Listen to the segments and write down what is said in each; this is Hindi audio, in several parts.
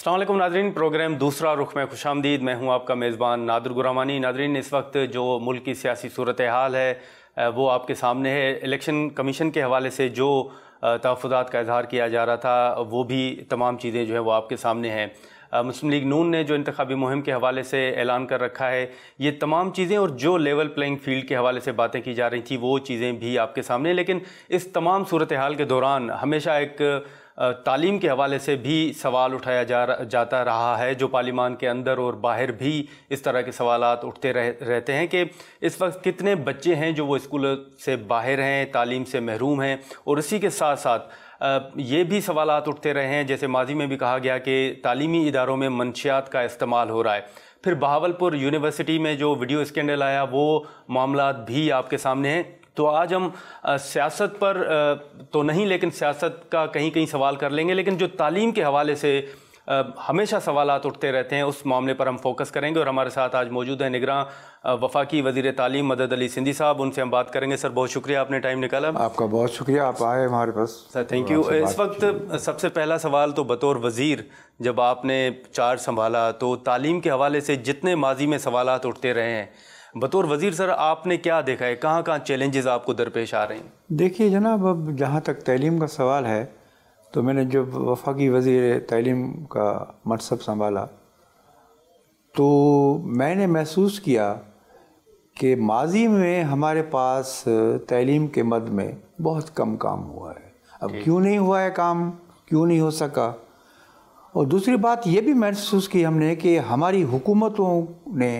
अस्सलाम वालेकुम नाज़रीन, प्रोग्राम दूसरा रुख में खुशामदीद। मैं हूं आपका मेज़बान नादिर गुरामानी। नाज़रीन, इस वक्त जो मुल्क की सियासी सूरत हाल है वो आपके सामने है। इलेक्शन कमीशन के हवाले से जो तहफ़्फ़ुज़ात का इजहार किया जा रहा था वो भी तमाम चीज़ें जो है वो आपके सामने हैं। मुस्लिम लीग नून ने जो इंतखाबी मुहिम के हवाले से ऐलान कर रखा है, ये तमाम चीज़ें और जो लेवल प्लेइंग फील्ड के हवाले से बातें की जा रही थी वो चीज़ें भी आपके सामने। लेकिन इस तमाम सूरत हाल के दौरान हमेशा एक तालीम के हवाले से भी सवाल उठाया जाता रहा है, जो पार्लिमान के अंदर और बाहर भी इस तरह के सवालात उठते रहते हैं कि इस वक्त कितने बच्चे हैं जो वो स्कूल से बाहर हैं, तालीम से महरूम हैं। और इसी के साथ साथ ये भी सवालात उठते रहे हैं, जैसे माजी में भी कहा गया कि तालीमी इदारों में मंशियात का इस्तेमाल हो रहा है। फिर बहावलपुर यूनिवर्सिटी में जो वीडियो स्कैंडल आया वो मामलात भी आपके सामने हैं। तो आज हम सियासत पर तो नहीं, लेकिन सियासत का कहीं कहीं सवाल कर लेंगे, लेकिन जो तालीम के हवाले से हमेशा सवालात उठते रहते हैं उस मामले पर हम फोकस करेंगे। और हमारे साथ आज मौजूद है निगरान वफाकी वज़ीर तालीम मदद अली सिंधी साहब, उनसे हम बात करेंगे। सर, बहुत शुक्रिया, आपने टाइम निकाला। आपका बहुत शुक्रिया, आप आए हमारे पास। Sir thank you. इस वक्त सबसे पहला सवाल तो बतौर वज़ीर जब आपने चार्ज संभाला तो तालीम के हवाले से जितने माजी में सवालात उठते रहे हैं, बतौर वज़ीर सर आपने क्या देखा है, कहाँ कहाँ चैलेंजेस आपको दरपेश आ रहे हैं? देखिए जनाब, अब जहाँ तक तालीम का सवाल है तो मैंने जब वफाकी वज़ीर तालीम का मनसब संभाला तो मैंने महसूस किया कि माजी में हमारे पास तालीम के मद में बहुत कम काम हुआ है। अब क्यों नहीं हुआ है काम, क्यों नहीं हो सका, और दूसरी बात ये भी महसूस की हमने कि हमारी हुकूमतों ने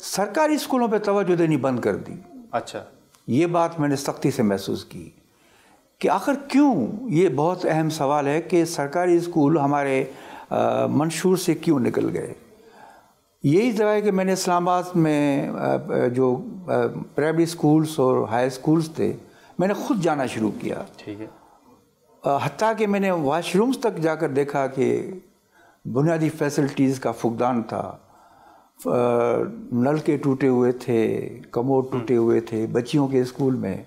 सरकारी स्कूलों पे तवज्जो देनी बंद कर दी। अच्छा, ये बात मैंने सख्ती से महसूस की कि आखिर क्यों। ये बहुत अहम सवाल है कि सरकारी स्कूल हमारे मंशूर से क्यों निकल गए। यही जगह है कि मैंने इस्लामाबाद में जो प्राइमरी स्कूल्स और हाई स्कूल्स थे मैंने ख़ुद जाना शुरू किया। ठीक है। हत्ता कि मैंने वाशरूम्स तक जाकर देखा कि बुनियादी फैसिलिटीज़ का फुकदान था, नल के टूटे हुए थे, कमोड टूटे हुए थे बच्चियों के स्कूल में।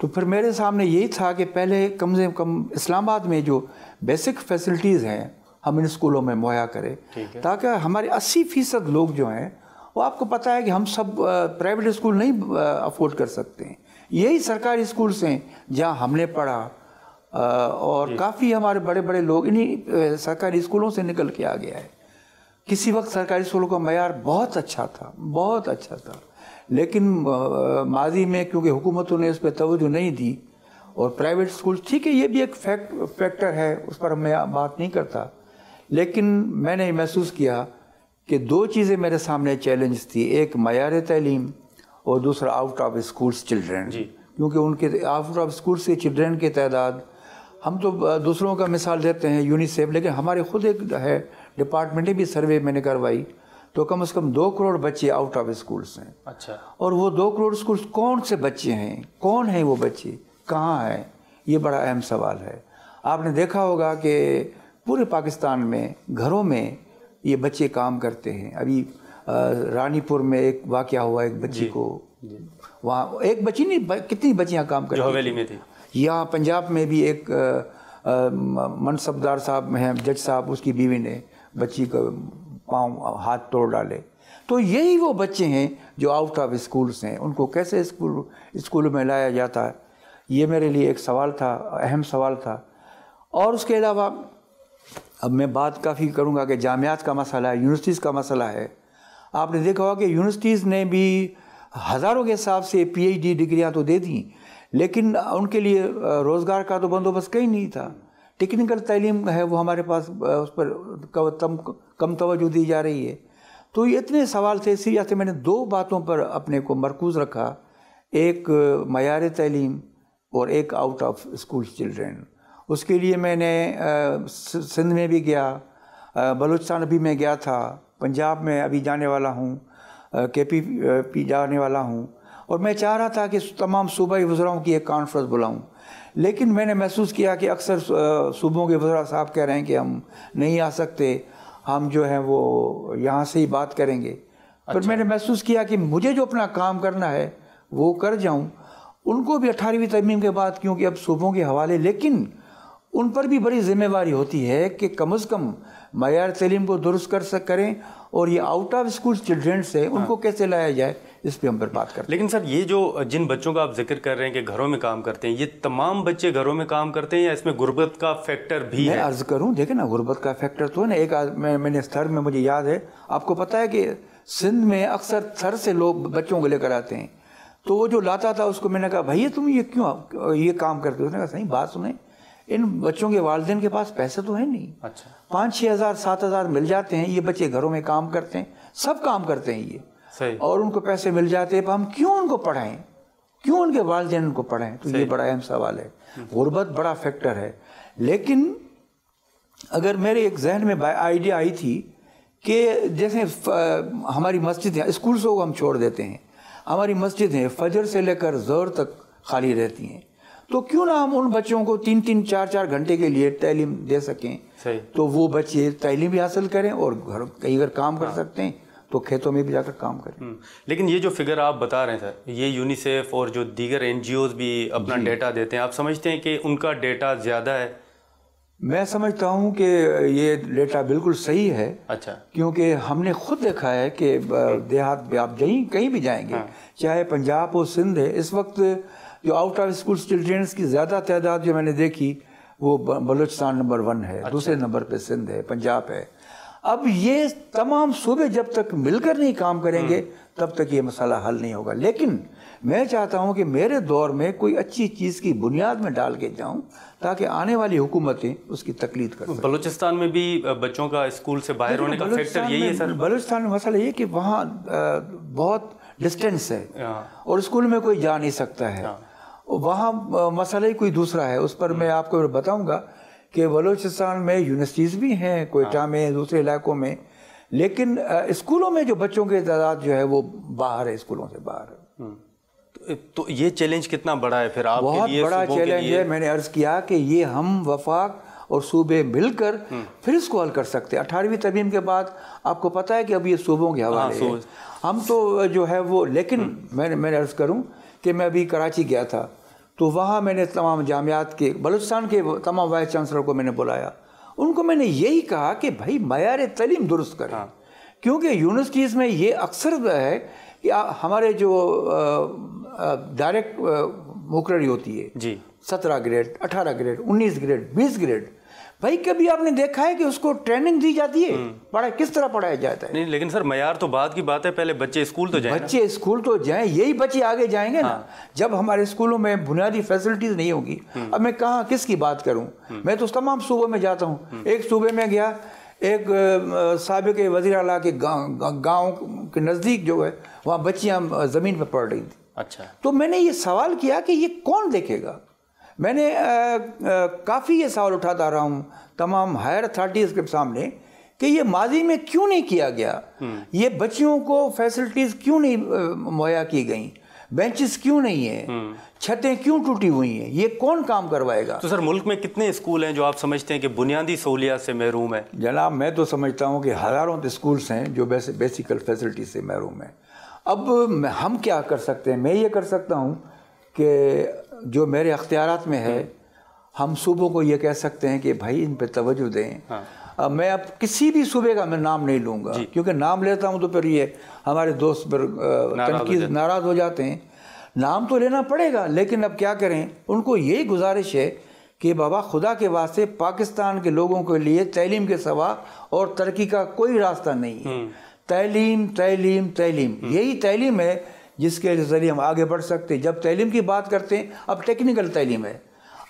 तो फिर मेरे सामने यही था कि पहले कम से कम इस्लामाबाद में जो बेसिक फैसिलिटीज़ हैं हम इन स्कूलों में मुहैया करें, ताकि हमारे 80% लोग जो हैं वो, आपको पता है कि हम सब प्राइवेट स्कूल नहीं अफोर्ड कर सकते हैं। यही सरकारी स्कूल्स हैं जहाँ हमने पढ़ा और काफ़ी हमारे बड़े बड़े लोग इन्हीं सरकारी स्कूलों से निकल के आ गया है। किसी वक्त सरकारी स्कूलों का मयार बहुत अच्छा था, बहुत अच्छा था, लेकिन माजी में क्योंकि हुकूमतों ने उस पर तवज्जो नहीं दी और प्राइवेट स्कूल, ठीक है ये भी एक फैक्टर है, उस पर मैं बात नहीं करता, लेकिन मैंने महसूस किया कि दो चीज़ें मेरे सामने चैलेंज थी, एक मयार तालीम और दूसरा आउट ऑफ स्कूल्स चिल्ड्रेन। क्योंकि उनके आउट ऑफ स्कूल्स के चिल्ड्रेन की तादाद, हम तो दूसरों का मिसाल देते हैं यूनिसेफ, लेकिन हमारे खुद एक है डिपार्टमेंट भी सर्वे मैंने करवाई तो कम से कम 2 करोड़ बच्चे आउट ऑफ स्कूल्स हैं। अच्छा। और वो 2 करोड़ स्कूल्स कौन से बच्चे हैं, कौन हैं वो बच्चे, कहाँ हैं, ये बड़ा अहम सवाल है। आपने देखा होगा कि पूरे पाकिस्तान में घरों में ये बच्चे काम करते हैं। अभी रानीपुर में एक वाक़या हुआ, एक बच्ची को वहाँ, एक बच्ची नहीं कितनी बच्चियाँ काम करती, हवेली में थी। यहाँ पंजाब में भी एक मनसबदार साहब हैं, जज साहब, उसकी बीवी ने बच्ची का पाँव हाथ तोड़ डाले। तो यही वो बच्चे हैं जो आउट ऑफ स्कूल्स हैं, उनको कैसे स्कूल में लाया जाता है, ये मेरे लिए एक सवाल था, अहम सवाल था। और उसके अलावा अब मैं बात काफ़ी करूँगा कि जामियात का मसला है, यूनिवर्सिटीज़ का मसला है। आपने देखा होगा कि यूनिवर्सिटीज़ ने भी हज़ारों के हिसाब से PhD डिग्रियाँ तो दे दी, लेकिन उनके लिए रोज़गार का तो बंदोबस्त कहीं नहीं था। टेक्निकल तालीम है वो हमारे पास, उस पर कम तवज्जो दी जा रही है। तो ये इतने सवाल थे, इसी वजह से मैंने 2 बातों पर अपने को मरकूज़ रखा, एक मयार तालीम और एक आउट ऑफ स्कूल चिल्ड्रेन। उसके लिए मैंने सिंध में भी गया, बलूचिस्तान भी मैं गया था, पंजाब में अभी जाने वाला हूँ, KP जाने वाला हूँ, और मैं चाह रहा था कि तमाम सूबाई वज़राओं की एक कॉन्फ्रेंस बुलाऊं, लेकिन मैंने महसूस किया कि अक्सर सूबों के वज़रा साहब कह रहे हैं कि हम नहीं आ सकते, हम जो है वो यहाँ से ही बात करेंगे। अच्छा। फिर मैंने महसूस किया कि मुझे जो अपना काम करना है वो कर जाऊँ, उनको भी 18वीं तरमीम के बाद, क्योंकि अब सूबों के हवाले, लेकिन उन पर भी बड़ी जिम्मेवारी होती है कि कम से कम मयार तालीम को दुरुस्त करें, और ये आउट ऑफ स्कूल चिल्ड्रेंस है उनको कैसे लाया जाए, इस पे हम पर बात करते हैं। लेकिन सर, ये जो जिन बच्चों का आप जिक्र कर रहे हैं कि घरों में काम करते हैं, ये तमाम बच्चे घरों में काम करते हैं या इसमें गुर्बत का फैक्टर भी है? मैं अर्ज करूं, देखे ना, गुर्बत का फैक्टर तो है ना। एक मैंने स्तर में, मुझे याद है, आपको पता है कि सिंध में अक्सर थर से लोग बच्चों को लेकर आते हैं, तो वो जो लाता था उसको मैंने कहा, भैया तुम ये क्यों ये काम करते हो? उसने कहा, सही बात सुने, इन बच्चों के वालिदैन के पास पैसे तो है नहीं। अच्छा। 5-6 हज़ार 7 हज़ार मिल जाते हैं, ये बच्चे घरों में काम करते हैं, सब काम करते हैं ये, सही, और उनको पैसे मिल जाते हैं, हम क्यों उनको पढ़ाएं, क्यों उनके वालिदैन उनको पढ़ाएं? तो ये बड़ा अहम सवाल है। गुर्बत बड़ा फैक्टर है। लेकिन अगर मेरे एक जहन में आइडिया आई थी कि जैसे हमारी मस्जिद है, स्कूल को हम छोड़ देते हैं, हमारी मस्जिद है फजर से लेकर ज़ोहर तक खाली रहती हैं, तो क्यों ना हम उन बच्चों को 3-3 4-4 घंटे के लिए तालीम दे सकें। सही। तो वो बच्चे तालीम भी हासिल करें और घर कहीं अगर काम कर सकते हैं तो खेतों में भी जाकर काम करें। लेकिन ये जो फिगर आप बता रहे हैं सर, ये यूनिसेफ और जो दीगर NGOs भी अपना डेटा देते हैं, आप समझते हैं कि उनका डेटा ज़्यादा है? मैं समझता हूँ कि ये डेटा बिल्कुल सही है। अच्छा। क्योंकि हमने खुद देखा है कि देहात में आप कहीं भी जाएंगे, चाहे पंजाब हो सिंध है, इस वक्त जो आउट ऑफ स्कूल चिल्ड्रेंस की ज़्यादा तादाद जो मैंने देखी वो बलूचिस्तान नंबर 1 है। अच्छा। दूसरे नंबर पे सिंध है, पंजाब है। अब ये तमाम सूबे जब तक मिलकर नहीं काम करेंगे तब तक ये मसला हल नहीं होगा। लेकिन मैं चाहता हूँ कि मेरे दौर में कोई अच्छी चीज़ की बुनियाद में डाल के जाऊँ ताकि आने वाली हुकूमतें उसकी तकलीद कर सकें। बलूचिस्तान में भी बच्चों का स्कूल से बाहर होने का फैक्टर यही है सर? बलूचिस्तान में मसला ये कि वहाँ बहुत डिस्टेंस है और स्कूल में कोई जा नहीं सकता है। वहाँ मसला ही कोई दूसरा है। उस पर मैं आपको बताऊँगा कि बलूचिस्तान में यूनिवर्सिटीज़ भी हैं, कोयटा में, दूसरे इलाकों में, लेकिन स्कूलों में जो बच्चों की तादाद जो है वो बाहर है, स्कूलों से बाहर है। तो ये चैलेंज कितना बड़ा है फिर आपके लिए? बहुत बड़ा चैलेंज है। मैंने अर्ज़ किया कि ये हम वफाक और सूबे मिलकर फिर इसको हल कर सकते हैं। 18वीं तरमीम के बाद आपको पता है कि अब ये सूबों के हवाले है। हम तो जो है वो, लेकिन मैंने अर्ज़ करूँ कि मैं अभी कराची गया था तो वहाँ मैंने तमाम जामियात के, बलूचिस्तान के तमाम वाइस चांसलर को मैंने बुलाया। उनको मैंने यही कहा कि भाई मयार तालीम दुरुस्त करें। क्योंकि यूनिवर्सिटीज़ में ये अक्सर है कि हमारे जो डायरेक्ट मुकर्री होती है जी, 17 ग्रेड, 18 ग्रेड, 19 ग्रेड, 20 ग्रेड, भाई कभी आपने देखा है कि उसको ट्रेनिंग दी जाती है किस तरह पढ़ाया जाता है? नहीं, लेकिन सर मयार तो बात की बात है, पहले बच्चे स्कूल तो जाएं। बच्चे स्कूल तो जाएं, यही बच्चे आगे जाएंगे ना। जब हमारे स्कूलों में बुनियादी फैसिलिटीज नहीं होगी, अब मैं कहाँ किसकी बात करूं? मैं तो तमाम सूबों में जाता हूं। एक सूबे में गया, एक साबिक वज़ीर आला के गाँव के नज़दीक जो है वहाँ बच्चियाँ ज़मीन पर पढ़ रही थी। अच्छा। तो मैंने ये सवाल किया कि ये कौन देखेगा? मैंने काफ़ी ये सवाल उठाता रहा हूँ तमाम हायर अथॉरिटीज़ के सामने कि ये माजी में क्यों नहीं किया गया, ये बच्चियों को फैसिलिटीज़ क्यों नहीं मुहैया की गई, बेंचेस क्यों नहीं है, छतें क्यों टूटी हुई हैं, ये कौन काम करवाएगा? तो सर मुल्क में कितने स्कूल हैं जो आप समझते हैं कि बुनियादी सहूलियात से महरूम है? जनाब मैं तो समझता हूँ कि हज़ारों स्कूल्स हैं जो बेसिकल फैसिलिटी से महरूम है। अब हम क्या कर सकते हैं? मैं ये कर सकता हूँ कि जो मेरे अख्तियारात में है, हम सूबों को ये कह सकते हैं कि भाई इन पे तवज्जो दें। अब मैं अब किसी भी सूबे का मैं नाम नहीं लूँगा, क्योंकि नाम लेता हूँ तो फिर ये हमारे दोस्त पर नाराज़ हो जाते हैं। नाम तो लेना पड़ेगा, लेकिन अब क्या करें? उनको यही गुजारिश है कि बाबा खुदा के वास्ते पाकिस्तान के लोगों के लिए तालीम के सिवा और तरक्की का कोई रास्ता नहीं है। तालीम तालीम तालीम, यही तालीम है जिसके ज़रिए हम आगे बढ़ सकते हैं। जब तालीम की बात करते हैं, अब टेक्निकल तालीम है।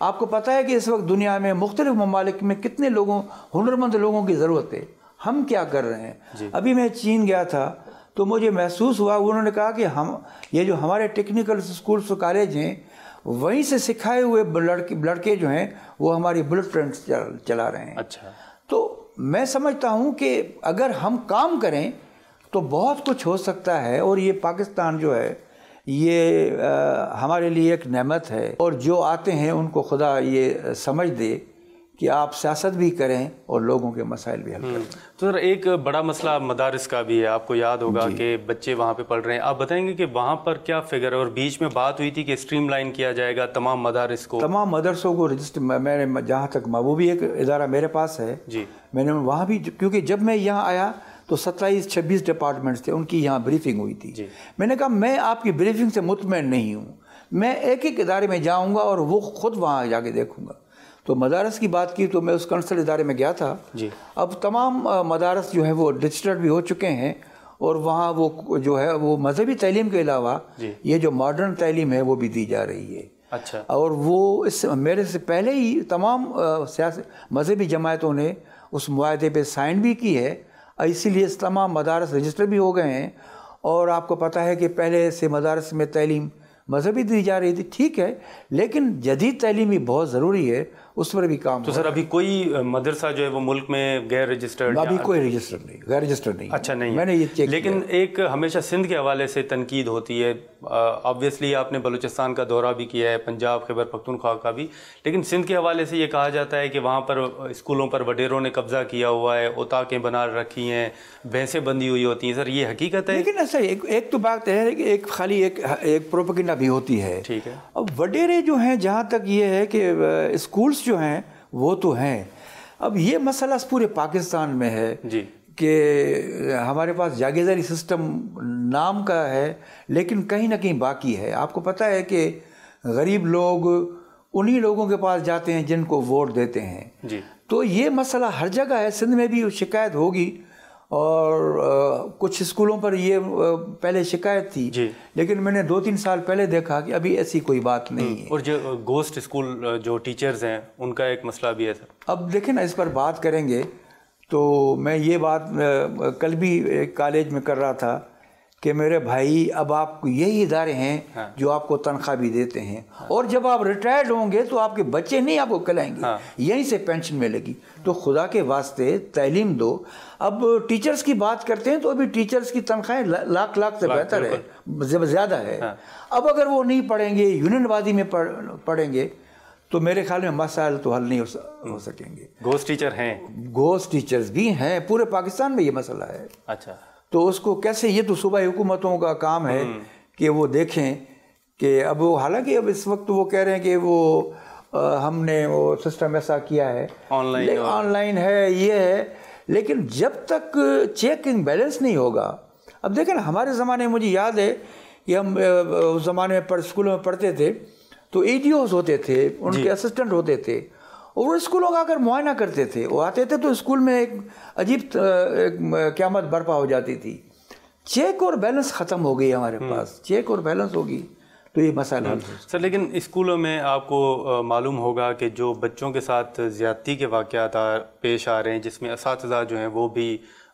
आपको पता है कि इस वक्त दुनिया में मुख्तलिफ ममालिक में कितने लोगों, हुनरमंद लोगों की ज़रूरत है। हम क्या कर रहे हैं? अभी मैं चीन गया था तो मुझे महसूस हुआ, उन्होंने कहा कि हम ये जो हमारे टेक्निकल स्कूल्स और कॉलेज हैं, वहीं से सिखाए हुए लड़के जो हैं वो हमारी बुलेट ट्रेन चला रहे हैं। अच्छा। तो मैं समझता हूँ कि अगर हम काम करें तो बहुत कुछ हो सकता है। और ये पाकिस्तान जो है ये हमारे लिए एक नेमत है, और जो आते हैं उनको खुदा ये समझ दे कि आप सियासत भी करें और लोगों के मसाइल भी हल करें। तो सर एक बड़ा मसला मदारिस का भी है, आपको याद होगा कि बच्चे वहाँ पे पढ़ रहे हैं, आप बताएंगे कि वहाँ पर क्या फिगर है? और बीच में बात हुई थी कि स्ट्रीमलाइन किया जाएगा तमाम मदारिस को, तमाम मदरसों को रजिस्टर। मैंने जहाँ तक वो भी एक इदारा मेरे पास है जी, मैंने वहाँ भी, क्योंकि जब मैं यहाँ आया तो 27-26 डिपार्टमेंट्स थे, उनकी यहाँ ब्रीफिंग हुई थी। मैंने कहा मैं आपकी ब्रीफिंग से मुतमईन नहीं हूँ, मैं एक एक इदारे में जाऊँगा और वो खुद वहाँ जाके देखूँगा। तो मदारस की बात की तो मैं उस कंसल्ट इदारे में गया था जी। अब तमाम मदारस जो है वो डिजिटल भी हो चुके हैं और वहाँ वो जो है वो मजहबी तालीम के अलावा ये जो मॉडर्न तालीम है वो भी दी जा रही है। अच्छा। और वो इस मेरे से पहले ही तमाम सियासी मजहबी जमायतों ने उस मुआहदे पे साइन भी की है, इसीलिए तमाम मदारस रजिस्टर भी हो गए हैं। और आपको पता है कि पहले से मदारस में तालीम मजहबी दी जा रही थी, ठीक है, लेकिन जदीद तालीम भी बहुत ज़रूरी है, उस पर भी काम। तो सर अभी कोई मदरसा जो है वो मुल्क में गैर रजिस्टर्ड? अभी कोई रजिस्टर नहीं, गैर रजिस्टर्ड नहीं। अच्छा, नहीं मैंने ये चेक लेकिन एक हमेशा सिंध के हवाले से तनकीद होती है। ऑब्वियसली आपने बलूचिस्तान का दौरा भी किया है, पंजाब, खैबर पख्तूनख्वा का भी, लेकिन सिंध के हवाले से ये कहा जाता है कि वहाँ पर स्कूलों पर वडेरों ने कब्जा किया हुआ है, उताकें बना रखी हैं, भैंसें बंधी हुई होती हैं। सर ये हकीकत है? लेकिन ऐसा एक तो बात है कि एक खाली एक प्रोपेगेंडा भी होती है, ठीक है। अब वडेरे जो हैं, जहाँ तक ये है कि स्कूल्स जो हैं वो तो हैं। अब ये मसला पूरे पाकिस्तान में है जी कि हमारे पास जागीरदारी सिस्टम नाम का है लेकिन कहीं ना कहीं बाकी है। आपको पता है कि गरीब लोग उन्हीं लोगों के पास जाते हैं जिनको वोट देते हैं जी। तो ये मसला हर जगह है, सिंध में भी शिकायत होगी और कुछ स्कूलों पर ये पहले शिकायत थी जी। लेकिन मैंने 2-3 साल पहले देखा कि अभी ऐसी कोई बात नहीं है। और जो गोस्ट स्कूल जो टीचर्स हैं उनका एक मसला भी है सर। अब देखें ना, इस पर बात करेंगे तो मैं ये बात कल भी एक कॉलेज में कर रहा था कि मेरे भाई अब आपको यही इदारे हैं जो आपको तनख्वाह भी देते हैं और जब आप रिटायर्ड होंगे तो आपके बच्चे नहीं आपको खिलाएंगे, यहीं से पेंशन मिलेगी। तो खुदा के वास्ते तालीम दो। अब टीचर्स की बात करते हैं तो अभी टीचर्स की तनख्वाहें लाख से बेहतर है, ज़्यादा है। अब अगर वो नहीं पढ़ेंगे, यूनियनवादी में पढ़ेंगे तो मेरे ख्याल में मसाइल तो हल नहीं हो सकेंगे। गोस्ट टीचर हैं? गोस्ट टीचर्स भी हैं, पूरे पाकिस्तान में ये मसला है। अच्छा। तो उसको कैसे, ये तो सूबाई हुकूमतों का काम है कि वो देखें कि अब वो, हालांकि अब इस वक्त वो कह रहे हैं कि वो हमने वो सिस्टम ऐसा किया है, ऑनलाइन है, ये है, लेकिन जब तक चेकिंग बैलेंस नहीं होगा। अब देखें ना, हमारे ज़माने में मुझे याद है कि हम उस ज़माने में स्कूलों में पढ़ते थे तो ADOs होते थे, उनके असिस्टेंट होते थे और वो स्कूलों का आकर मुआयना करते थे। वो आते थे तो स्कूल में एक अजीब क़यामत बर्पा हो जाती थी। चेक और बैलेंस ख़त्म हो गई हमारे पास, चेक और बैलेंस होगी तो ये मसाला हल हो। सर लेकिन स्कूलों में आपको मालूम होगा कि जो बच्चों के साथ ज़्यादती के वाक़यात पेश आ रहे हैं जिसमें असातिज़ा जो हैं वो भी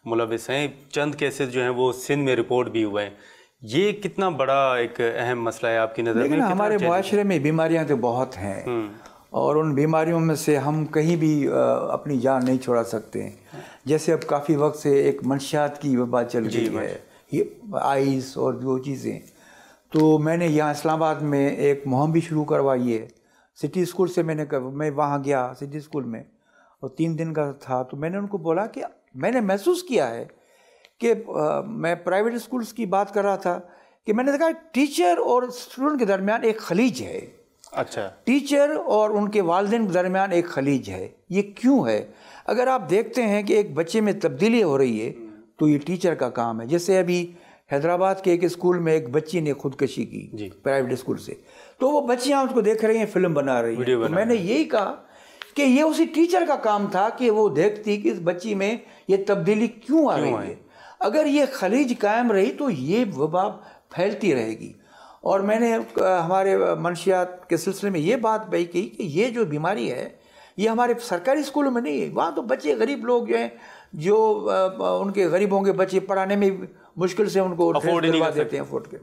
मुलविस हैं, चंद केसेस जो हैं वो सिंध में रिपोर्ट भी हुए हैं। ये कितना बड़ा एक अहम मसला है आपकी नज़र में? हमारे मुआशरे में बीमारियां तो बहुत हैं और उन बीमारियों में से हम कहीं भी अपनी जान नहीं छुड़ा सकते। जैसे अब काफ़ी वक्त से एक मंशियात की वबा चल रही है, ये आइस और वो चीज़ें, तो मैंने यहाँ इस्लामाबाद में एक मुहिम भी शुरू करवाई है। सिटी स्कूल से मैं वहाँ गया सिटी स्कूल में और 3 दिन का था, तो मैंने उनको बोला कि मैंने महसूस किया है कि मैं प्राइवेट स्कूल्स की बात कर रहा था कि मैंने देखा टीचर और स्टूडेंट के दरमियान एक खलीज है। अच्छा। टीचर और उनके वालिदैन के दरमियान एक खलीज है। ये क्यों है? अगर आप देखते हैं कि एक बच्चे में तब्दीली हो रही है तो ये टीचर का काम है। जैसे अभी हैदराबाद के एक स्कूल में एक बच्ची ने खुदकशी की प्राइवेट स्कूल से, तो वो बच्चियाँ उसको देख रही हैं, फिल्म बना रही हैं। तो मैंने यही कहा कि ये उसी टीचर का काम था कि वो देखती कि इस बच्ची में ये तब्दीली क्यों आ रही है। अगर ये खलीज कायम रही तो ये वबा फैलती रहेगी। और मैंने हमारे मंशियात के सिलसिले में ये बात भी की कि ये जो बीमारी है ये हमारे सरकारी स्कूलों में नहीं है। वहाँ तो बच्चे गरीब लोग जो हैं, जो उनके गरीबों के बच्चे पढ़ाने में मुश्किल से उनको अफोर्ड नहीं कर देते हैं, अफोर्ड कर।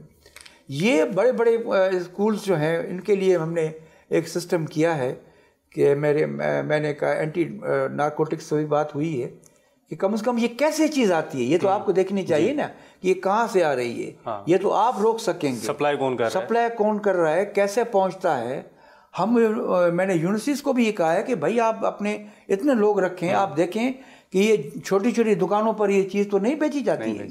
ये बड़े बड़े स्कूल्स जो हैं इनके लिए हमने एक सिस्टम किया है कि मैंने कहा एंटी नारकोटिक्स से भी बात हुई है कि कम से कम ये कैसे चीज़ आती है, ये तो आपको देखनी चाहिए ना कि ये कहाँ से आ रही है। ये तो आप रोक सकेंगे। सप्लाई कौन कर रहा है, कैसे पहुँचता है, मैंने यूनिवर्सिटीज़ को भी ये कहा है कि भाई आप अपने इतने लोग रखें, आप देखें कि ये छोटी छोटी दुकानों पर ये चीज़ तो नहीं बेची जाती है।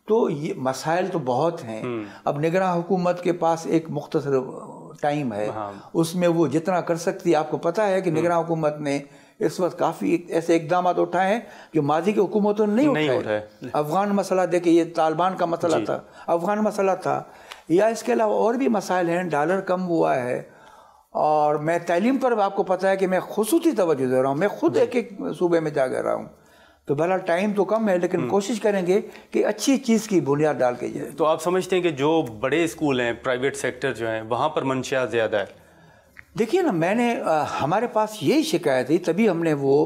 तो ये मसाइल तो बहुत हैं। अब निगरान हुकूमत के पास एक मुख्तसर टाइम है, उसमें वो जितना कर सकती है। आपको पता है कि निगरान हुकूमत ने इस वक्त काफ़ी ऐसे इकदाम उठाए हैं जो माजी की हुकूमतों ने नहीं उठाए। अफ़गान मसला देखिए, ये तालिबान का मसला था, अफ़गान मसला था, या इसके अलावा और भी मसाइल हैं। डॉलर कम हुआ है, और मैं तालीम पर आपको पता है कि मैं खुसूसी तवज्जो दे रहा हूँ। मैं खुद एक एक सूबे में जा रहा हूँ, तो भला टाइम तो कम है, लेकिन कोशिश करेंगे कि अच्छी चीज़ की बुनियाद डाल के जाए। तो आप समझते हैं कि जो बड़े स्कूल हैं, प्राइवेट सेक्टर जो हैं, वहाँ पर मंशियात ज़्यादा है? देखिए ना, मैंने हमारे पास यही शिकायत थी, तभी हमने वो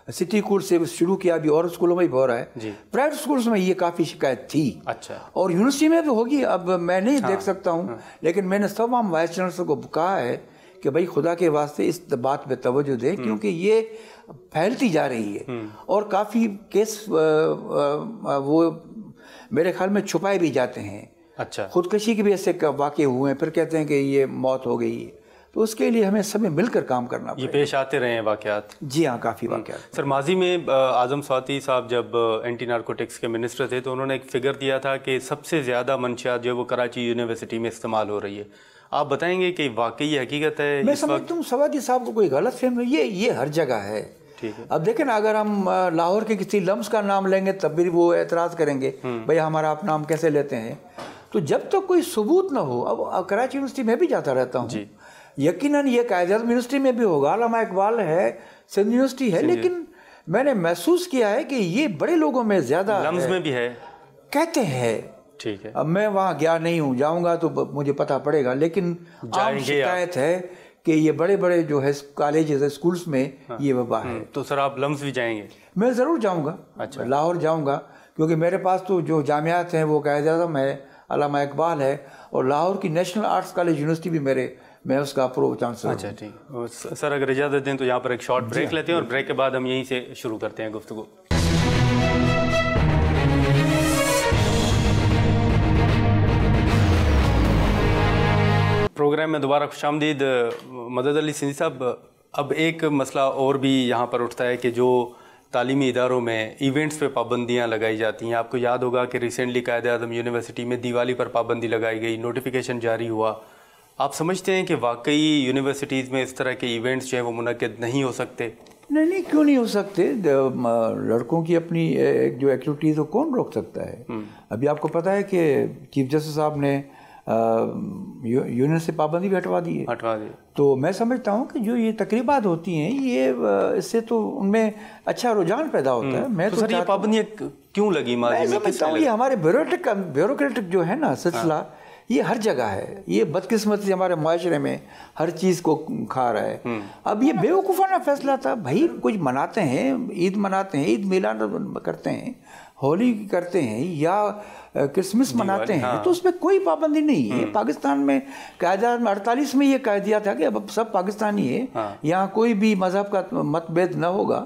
सिटी कोर्स से शुरू किया। अभी और स्कूलों में भी हो रहा है, प्राइवेट स्कूल्स में ये काफ़ी शिकायत थी। अच्छा। और यूनिवर्सिटी में भी होगी, अब मैं नहीं देख सकता हूँ, लेकिन मैंने तमाम वाइस चांसलर को कहा है कि भाई खुदा के वास्ते इस बात पे तवज्जो दे, क्योंकि ये फैलती जा रही है। और काफ़ी केस वो मेरे ख्याल में छुपाए भी जाते हैं। अच्छा। खुदकशी के भी ऐसे वाक़े हुए हैं, फिर कहते हैं कि ये मौत हो गई। तो उसके लिए हमें सभी मिलकर काम करना पड़ेगा। ये पेश आते रहे हैं वाक़यात? जी हाँ, काफ़ी वाक़यात। सर, माजी में आज़म स्वाति साहब जब एंटी नारकोटिक्स के मिनिस्टर थे, तो उन्होंने एक फ़िगर दिया था कि सबसे ज़्यादा मंशियात जो है वो कराची यूनिवर्सिटी में इस्तेमाल हो रही है। आप बताएंगे कि वाकई ये हकीकत है? मैं समझता हूँ स्वाति साहब को कोई गलत फहमी, ये हर जगह है। ठीक है। अब देखें ना, अगर हम लाहौर के किसी लम्स का नाम लेंगे तब भी वो एतराज़ करेंगे, भाई हमारा आप नाम कैसे लेते हैं। तो जब तक कोई सबूत ना हो, अब कराची यूनिवर्सिटी में भी जाता रहता हूँ, यकीनन ये कायदे यूनिवर्सिटी में भी होगा, अल्लामा इकबाल है, सिंध यूनिवर्सिटी है, लेकिन मैंने महसूस किया है कि ये बड़े लोगों में ज़्यादा लम्स में भी है, कहते हैं। ठीक है। अब मैं वहाँ गया नहीं हूँ, जाऊँगा तो मुझे पता पड़ेगा, लेकिन आम शिकायत है कि ये बड़े बड़े जो है कॉलेजेस है, स्कूल्स में ये वबा है। तो सर आप लम्स भी जाएंगे? मैं ज़रूर जाऊँगा। अच्छा। लाहौर जाऊँगा, क्योंकि मेरे पास तो जो जामियात हैं वो कायद-ए-आज़म है, अल्लामा इकबाल है, और लाहौर की नेशनल आर्ट्स कॉलेज यूनिवर्सिटी भी मैं उसका प्रो चांसलर। अच्छा, ठीक। सर अगर इजाज़त दें तो यहाँ पर एक शॉर्ट ब्रेक लेते हैं, और ब्रेक के बाद हम यहीं से शुरू करते हैं गुफ्तगू। प्रोग्राम में दोबारा खुशामदीद। मदद अली सिंधी साहब, अब एक मसला और भी यहाँ पर उठता है कि जो तालीमी इदारों में इवेंट्स पे पाबंदियाँ लगाई जाती हैं। आपको याद होगा कि रिसेंटली कायद-ए-आज़म यूनिवर्सिटी में दिवाली पर पाबंदी लगाई गई, नोटिफिकेशन जारी हुआ। आप समझते हैं कि वाकई यूनिवर्सिटीज़ में इस तरह के इवेंट्स जो हैं वो मुनक्किद नहीं हो सकते? नहीं, क्यों नहीं हो सकते। लड़कों की अपनी जो एक्टिविटीज़ हो कौन रोक सकता है। अभी आपको पता है कि चीफ जस्टिस साहब ने यूनियन से पाबंदी भी हटवा दी है। तो मैं समझता हूँ कि जो ये तकरीबात होती हैं, ये इससे तो उनमें अच्छा रुझान पैदा होता है। मैं तो सर ये पाबंदियाँ क्यों लगी माजी में? समझता हूँ ये हमारे ब्यूरोक्रेटिक जो है ना सिलसिला, ये हर जगह है। ये बदकिस्मती हमारे माशरे में हर चीज़ को खा रहा है। अब ये बेवकूफ़ाना फैसला था। भाई कुछ मनाते हैं, ईद मनाते हैं, ईद मिलाद करते हैं, होली करते हैं, या क्रिसमस मनाते हैं, तो उसमें कोई पाबंदी नहीं है। पाकिस्तान में कायदा में 48 में ये कह दिया था कि अब सब पाकिस्तानी है, यहाँ कोई भी मजहब का मतभेद न होगा।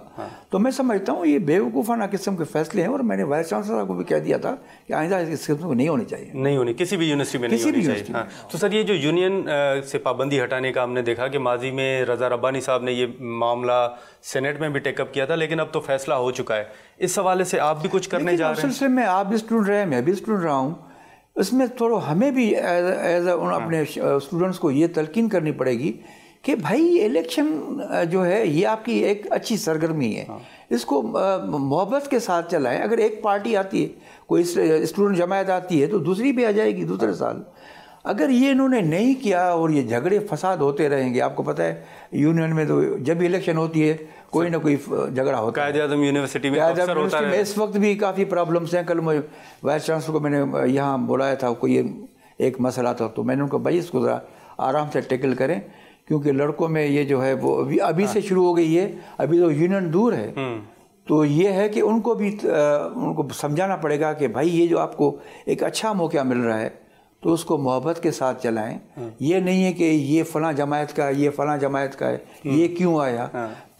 तो मैं समझता हूँ ये बेवकूफ़ाना किस्म के फैसले हैं, और मैंने वाइस चांसलर को भी कह दिया था कि आइंदा इस किस्म को नहीं होनी चाहिए, नहीं होनी किसी भी यूनिवर्सिटी में, नहीं होनी चाहिए। तो सर ये जो यूनियन से पाबंदी हटाने का हमने देखा कि माजी में रज़ा रब्बानी साहब ने ये मामला सेनेट में भी टेकअप किया था, लेकिन अब तो फैसला हो चुका है। इस हवाले से आप भी कुछ करने जा रहे हैं? सिलसिले में आप भी स्टूडेंट रहे, मैं भी स्टूडेंट रहा हूँ। इसमें थोड़ा हमें भी एज अपने स्टूडेंट्स को ये तलकीन करनी पड़ेगी कि भाई इलेक्शन जो है ये आपकी एक अच्छी सरगर्मी है। इसको मोहब्बत के साथ चलाएं। अगर एक पार्टी आती है, कोई स्टूडेंट जमायत आती है, तो दूसरी भी आ जाएगी दूसरे साल। अगर ये इन्होंने नहीं किया और ये झगड़े फसाद होते रहेंगे, आपको पता है यूनियन में तो जब भी इलेक्शन होती है कोई ना कोई झगड़ा होता है। कायद-ए-आज़म यूनिवर्सिटी में अक्सर होता है। इस वक्त भी काफ़ी प्रॉब्लम्स हैं। कल मैं वाइस चांसलर को मैंने यहाँ बुलाया था, कोई एक मसला था, तो मैंने उनको भाई इसको ज़रा आराम से टैकल करें, क्योंकि लड़कों में ये जो है वो अभी से शुरू हो गई है, अभी तो यूनियन दूर है। तो ये है कि उनको भी उनको समझाना पड़ेगा कि भाई ये जो आपको एक अच्छा मौका मिल रहा है तो उसको मोहब्बत के साथ चलाएं। ये नहीं है कि ये फ़लाँ जमायत का, ये फ़लाँ जमायत का है, ये क्यों आया,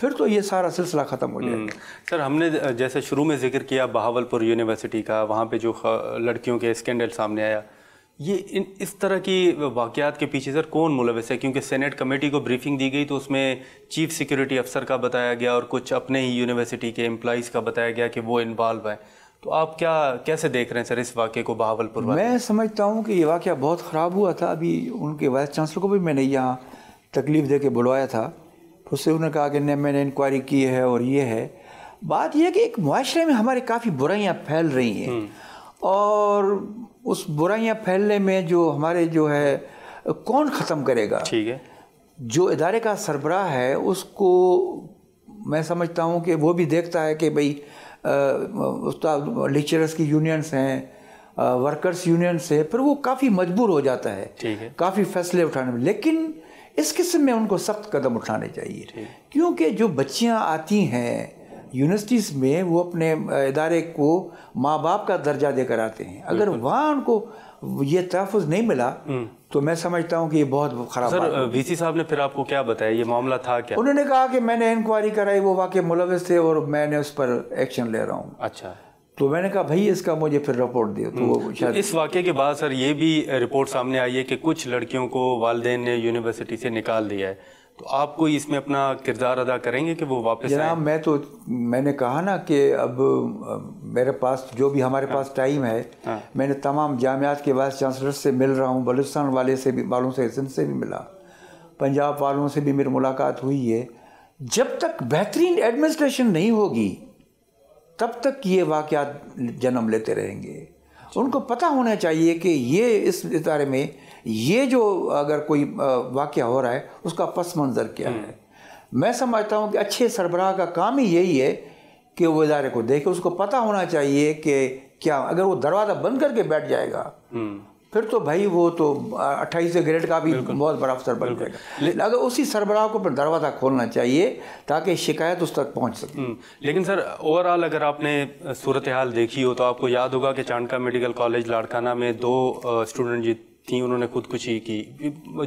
फिर तो ये सारा सिलसिला ख़त्म हो जाएगा। सर हमने जैसे शुरू में जिक्र किया बहावलपुर यूनिवर्सिटी का, वहाँ पे जो लड़कियों के स्कैंडल सामने आया, ये इस तरह की वाक़यात के पीछे सर कौन मुलविस है? क्योंकि सेनेट कमेटी को ब्रीफिंग दी गई तो उसमें चीफ सिक्योरिटी अफसर का बताया गया और कुछ अपने ही यूनिवर्सिटी के एम्प्लॉइज़ का बताया गया कि वो इन्वॉल्व है। तो आप कैसे देख रहे हैं सर इस वाक़े को बहावलपुर? मैं समझता हूँ कि ये वाक़या बहुत ख़राब हुआ था। अभी उनके वाइस चांसलर को भी मैंने यहाँ तकलीफ़ दे के बुलवाया था, तो उससे उन्होंने कहा कि नहीं मैंने इंक्वायरी की है और ये है। बात यह है कि एक मुआशरे में हमारे काफ़ी बुराइयाँ फैल रही हैं और उस बुराइयाँ फैलने में जो हमारे जो है कौन ख़त्म करेगा? ठीक है, जो इदारे का सरबराह है उसको मैं समझता हूँ कि वो भी देखता है कि भाई उस्ताद लेक्चरर्स की यूनियंस हैं, वर्कर्स यूनियंस है, फिर वो काफ़ी मजबूर हो जाता है, काफ़ी फैसले उठाने में। लेकिन इस किस्म में उनको सख्त कदम उठाने चाहिए, क्योंकि जो बच्चियाँ आती हैं यूनिवर्सिटीज़ में वो अपने इदारे को माँ बाप का दर्जा देकर आते हैं। अगर वहाँ उनको ये तहफ़्फ़ुज़ नहीं मिला तो मैं समझता हूँ कि ये बहुत ख़राब। सर वीसी साहब ने फिर आपको क्या बताया, ये मामला था क्या? उन्होंने कहा कि मैंने इंक्वायरी कराई, वो वाकई मुलविस थे और मैंने उस पर एक्शन ले रहा हूँ। अच्छा, तो मैंने कहा भाई इसका मुझे फिर रिपोर्ट दियो। तो वो शायद इस वाक़े के बाद सर ये भी रिपोर्ट सामने आई है कि कुछ लड़कियों को वालिदैन ने यूनिवर्सिटी से निकाल दिया है। तो आप कोई इसमें अपना किरदार अदा करेंगे कि वो वापस जनाब? मैंने कहा ना कि अब मेरे पास जो भी हमारे पास टाइम है, मैंने तमाम जामियात के वाइस चांसलर से मिल रहा हूँ, बलूचिस्तान वालों से सिंध से भी मिला, पंजाब वालों से भी मेरी मुलाकात हुई है। जब तक बेहतरीन एडमिनिस्ट्रेशन नहीं होगी तब तक ये वाक़यात जन्म लेते रहेंगे। उनको पता होना चाहिए कि ये इस इदारे में ये जो अगर कोई वाक़या हो रहा है उसका पस मंज़र क्या है। मैं समझता हूँ कि अच्छे सरबराह का काम ही यही है कि वो इदारे को देखे, उसको पता होना चाहिए कि क्या अगर वो दरवाज़ा बंद करके बैठ जाएगा फिर तो भाई वो तो 28 ग्रेड का भी बहुत बड़ा अफसर बन जाएगा। अगर उसी सरबराह को पर दरवाज़ा खोलना चाहिए ताकि शिकायत उस तक पहुंच सके। लेकिन सर ओवरऑल अगर आपने सूरत हाल देखी हो तो आपको याद होगा कि चांडका मेडिकल कॉलेज लाड़काना में 2 स्टूडेंट जी थी, उन्होंने खुदकुशी की।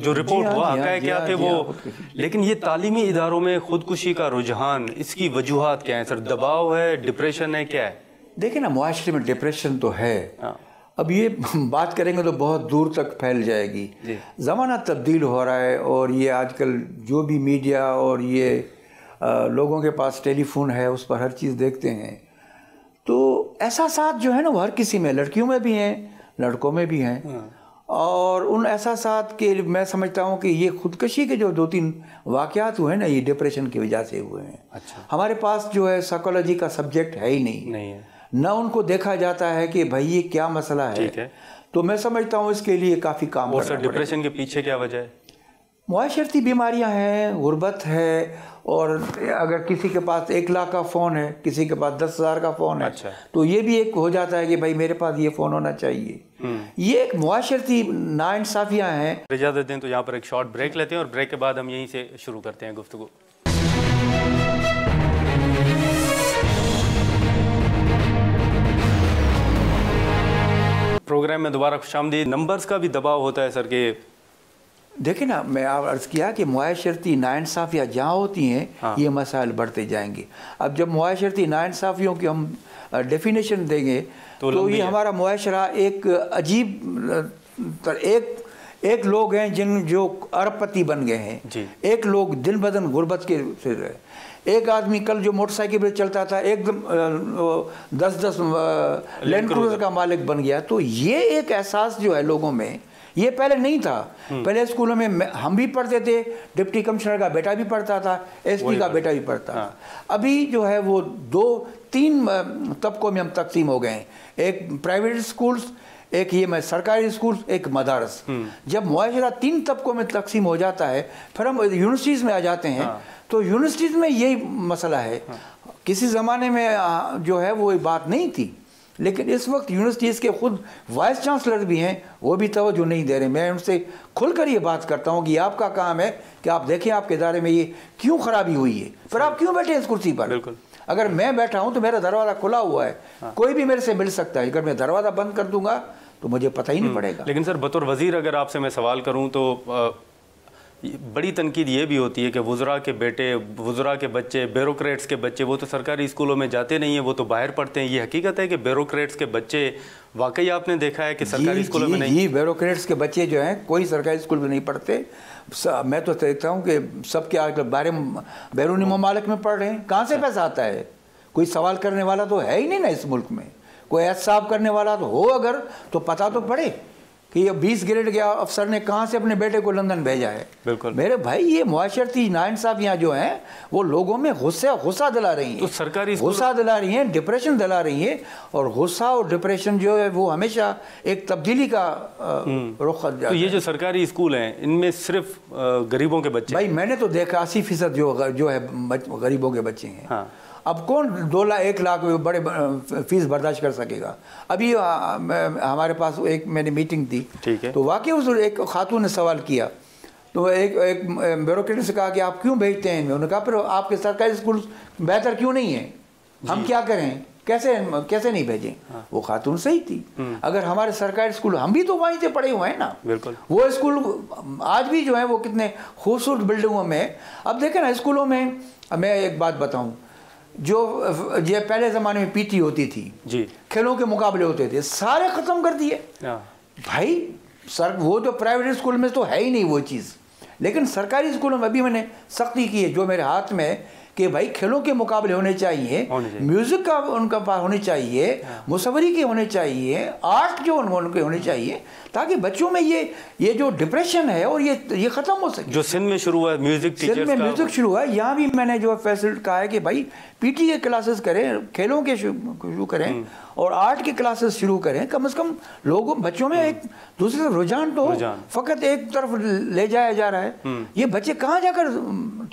जो रिपोर्ट हुआ क्या थे वो, लेकिन ये तालीमी इदारों में खुदकुशी का रुझान, इसकी वजूहात क्या है सर? दबाव है, डिप्रेशन है, क्या है? देखिए ना, मुआशरे में डिप्रेशन तो है। अब ये बात करेंगे तो बहुत दूर तक फैल जाएगी। ज़माना तब्दील हो रहा है और ये आजकल जो भी मीडिया और ये लोगों के पास टेलीफोन है उस पर हर चीज़ देखते हैं, तो एहसासात जो है ना वो हर किसी में, लड़कियों में भी हैं, लड़कों में भी हैं। और उन एहसासात के मैं समझता हूँ कि ये खुदकशी के जो 2-3 वाक़यात हुए ना, ये डिप्रेशन की वजह से हुए हैं। अच्छा। हमारे पास जो है साइकोलॉजी का सब्जेक्ट है ही नहीं है, न उनको देखा जाता है कि भाई ये क्या मसला है। ठीक है। तो मैं समझता हूँ इसके लिए काफ़ी काम और सर डिप्रेशन के पीछे क्या वजह है? मुआशरती बीमारियां हैं, गुर्बत है, और अगर किसी के पास 1 लाख का फ़ोन है, किसी के पास 10,000 का फ़ोन है। अच्छा। तो ये भी एक हो जाता है कि भाई मेरे पास ये फ़ोन होना चाहिए। ये एक मुआशरती नाइंसाफ़ियाँ हैं। इजाज़त दें तो यहाँ पर एक शॉर्ट ब्रेक लेते हैं और ब्रेक के बाद हम यहीं से शुरू करते हैं गुफ्तगू। प्रोग्राम में दोबारा खुशामदीद। नंबर्स का भी दबाव होता है सर के, देखिए ना, मैं आप अर्ज़ किया कि मुआशरती नाइंसाफ़ियाँ जहाँ होती हैं ये मसाइल बढ़ते जाएंगे। अब जब मुआशरती नाइंसाफ़ियों की हम डेफिनेशन देंगे तो ये हमारा मुआशरा एक अजीब एक लोग हैं जो अरबपति बन गए हैं। एक लोग दिन ब दिन गुर्बत के फिर एक आदमी कल जो मोटरसाइकिल पर चलता था एकदम 10-10 लैंड क्रूज़र का मालिक बन गया। तो ये एक एहसास जो है लोगों में, ये पहले नहीं था। पहले स्कूलों में हम भी पढ़ते थे, डिप्टी कमिश्नर का बेटा भी पढ़ता था, एसपी का बेटा भी पढ़ता था। अभी जो है वो 2-3 तबकों में हम तकसीम हो गए हैं, एक प्राइवेट स्कूल्स, एक ये सरकारी स्कूल, एक मदारस। जब मुआशरा 3 तबकों में तकसीम हो जाता है फिर हम यूनिवर्सिटीज़ में आ जाते हैं। तो यूनिवर्सिटीज़ में यही मसला है। किसी ज़माने में जो है वो बात नहीं थी, लेकिन इस वक्त यूनिवर्सिटीज़ के खुद वाइस चांसलर भी हैं, वो भी तवज्जो नहीं दे रहे। मैं उनसे खुलकर ये बात करता हूँ कि आपका काम है कि आप देखें आपके इदारे में ये क्यों ख़राबी हुई है, फिर आप क्यों बैठे इस कुर्सी पर। बिल्कुल। अगर मैं बैठा हूँ तो मेरा दरवाज़ा खुला हुआ है, कोई भी मेरे से मिल सकता है। अगर मैं दरवाज़ा बंद कर दूंगा तो मुझे पता ही नहीं पड़ेगा। लेकिन सर बतौर वज़ीर अगर आपसे मैं सवाल करूँ तो बड़ी तनकीद ये भी होती है कि वुज़रा के बेटे, वुज़रा के बच्चे, ब्यूरोक्रेट्स के बच्चे वो तो सरकारी स्कूलों में जाते नहीं हैं, वो तो बाहर पढ़ते हैं। ये हकीकत है कि ब्यूरोक्रेट्स के बच्चे वाकई आपने देखा है कि सरकारी स्कूलों में नहीं? जी, ब्यूरोक्रेट्स के बच्चे जो हैं कोई सरकारी स्कूल में नहीं पढ़ते। मैं तो देखता हूँ कि सबके आगे बैरूनी ममालिक में पढ़ रहे हैं। कहाँ से पैसा आता है? कोई सवाल करने वाला तो है ही नहीं ना इस मुल्क में। कोई एहसाब करने वाला तो हो अगर, तो पता तो पड़े कि ये 20 ग्रेड के अफसर ने कहाँ से अपने बेटे को लंदन भेजा है। बिल्कुल मेरे भाई, ये मुआशरती नाइंसाफियाँ जो हैं वो लोगों में गुस्सा दिला रही हैं। तो सरकारी गुस्सा दिला रही हैं, डिप्रेशन दिला रही हैं। और गुस्सा और डिप्रेशन जो है वो हमेशा एक तब्दीली का रुख। तो ये जो सरकारी स्कूल हैं इनमें सिर्फ गरीबों के बच्चे? भाई मैंने तो देखा 80% जो है गरीबों के बच्चे हैं। हाँ। अब कौन 2 लाख 1 लाख बड़े फीस बर्दाश्त कर सकेगा? अभी हमारे पास एक मैंने मीटिंग थी, ठीक है, तो वाकई उस एक खातून ने सवाल किया, तो एक ब्यूरोक्रेट से कहा कि आप क्यों भेजते हैं? उन्होंने कहा फिर आपके सरकारी स्कूल बेहतर क्यों नहीं है? हम क्या करें, कैसे नहीं भेजें? हाँ। वो खातून सही थी। अगर हमारे सरकारी स्कूल, हम भी तो वहीं से पढ़े हुए हैं ना। बिल्कुल। वो स्कूल आज भी जो है वो कितने खूबसूरत बिल्डिंगों में। अब देखें ना स्कूलों में, मैं एक बात बताऊं, जो ये पहले ज़माने में पीटी होती थी जी, खेलों के मुकाबले होते थे, सारे ख़त्म कर दिए भाई। वो जो प्राइवेट स्कूल में तो है ही नहीं वो चीज़, लेकिन सरकारी स्कूलों में अभी मैंने सख्ती की है जो मेरे हाथ में, कि भाई खेलों के मुकाबले होने चाहिए, म्यूज़िक का उनका पास होने चाहिए, मुसव्वरी के होने चाहिए, आर्ट जो उनके होने चाहिए, ताकि बच्चों में ये जो डिप्रेशन है और ये ख़त्म हो सके। जो सिंध में शुरू हुआ म्यूज़िक टीचर्स का, सिंध में म्यूज़िक शुरू हुआ, यहाँ भी मैंने जो फैसिलिटी कहा है कि भाई पीटी के क्लासेस करें, खेलों के शुरू करें और आर्ट के क्लासेस शुरू करें। कम से कम लोगों बच्चों में एक दूसरे तरफ रुझान तो फ़कत एक तरफ ले जाया जा रहा है। ये बच्चे कहाँ जाकर